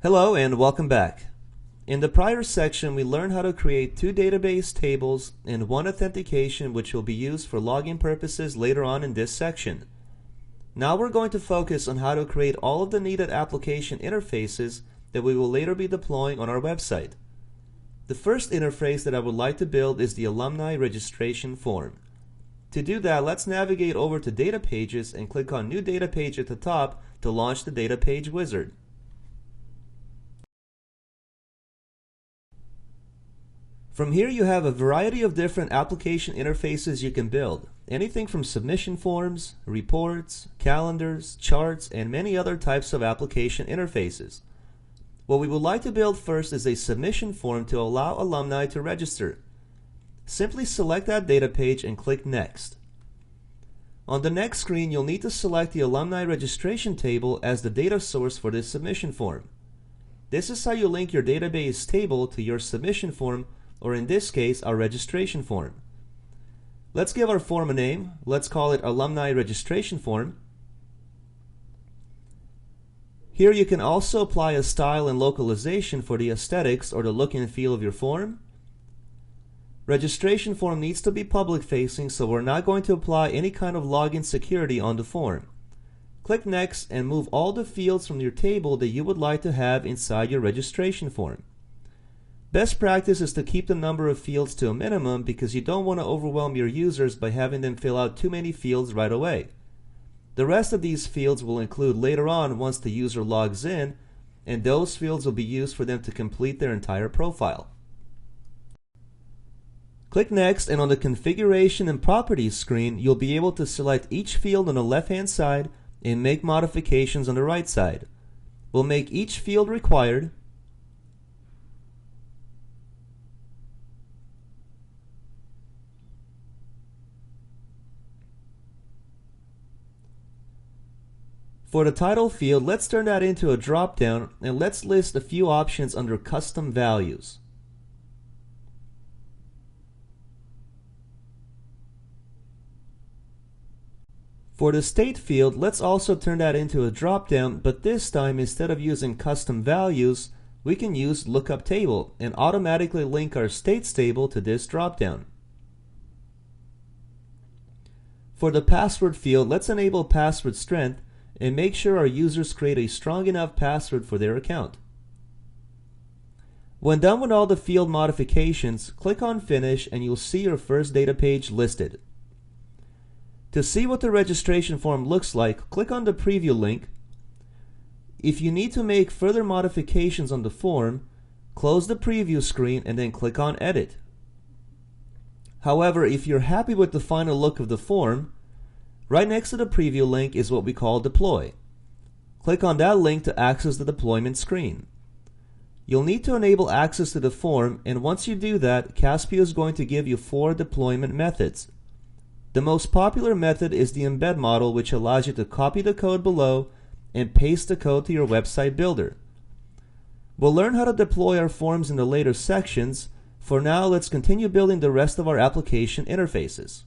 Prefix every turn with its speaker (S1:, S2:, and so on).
S1: Hello and welcome back. In the prior section, we learned how to create two database tables and one authentication which will be used for login purposes later on in this section. Now we're going to focus on how to create all of the needed application interfaces that we will later be deploying on our website. The first interface that I would like to build is the alumni registration form. To do that, let's navigate over to Data Pages and click on New Data Page at the top to launch the Data Page wizard. From here you have a variety of different application interfaces you can build. Anything from submission forms, reports, calendars, charts, and many other types of application interfaces. What we would like to build first is a submission form to allow alumni to register. Simply select that data page and click Next. On the next screen, you'll need to select the alumni registration table as the data source for this submission form. This is how you link your database table to your submission form, or in this case, our registration form. Let's give our form a name. Let's call it Alumni Registration Form. Here you can also apply a style and localization for the aesthetics or the look and feel of your form. Registration form needs to be public facing, so we're not going to apply any kind of login security on the form. Click Next and move all the fields from your table that you would like to have inside your registration form. Best practice is to keep the number of fields to a minimum because you don't want to overwhelm your users by having them fill out too many fields right away. The rest of these fields will include later on once the user logs in, and those fields will be used for them to complete their entire profile. Click Next, and on the Configuration and Properties screen, you'll be able to select each field on the left-hand side and make modifications on the right side. We'll make each field required. For the title field, let's turn that into a drop-down and let's list a few options under Custom Values. For the state field, let's also turn that into a drop-down, but this time instead of using custom values, we can use lookup table and automatically link our states table to this drop-down. For the password field, let's enable password strength and make sure our users create a strong enough password for their account. When done with all the field modifications, click on Finish and you'll see your first data page listed. To see what the registration form looks like, click on the preview link. If you need to make further modifications on the form, close the preview screen and then click on Edit. However, if you're happy with the final look of the form, right next to the preview link is what we call Deploy. Click on that link to access the deployment screen. You'll need to enable access to the form, and once you do that, Caspio is going to give you 4 deployment methods. The most popular method is the embed model, which allows you to copy the code below and paste the code to your website builder. We'll learn how to deploy our forms in the later sections. For now, let's continue building the rest of our application interfaces.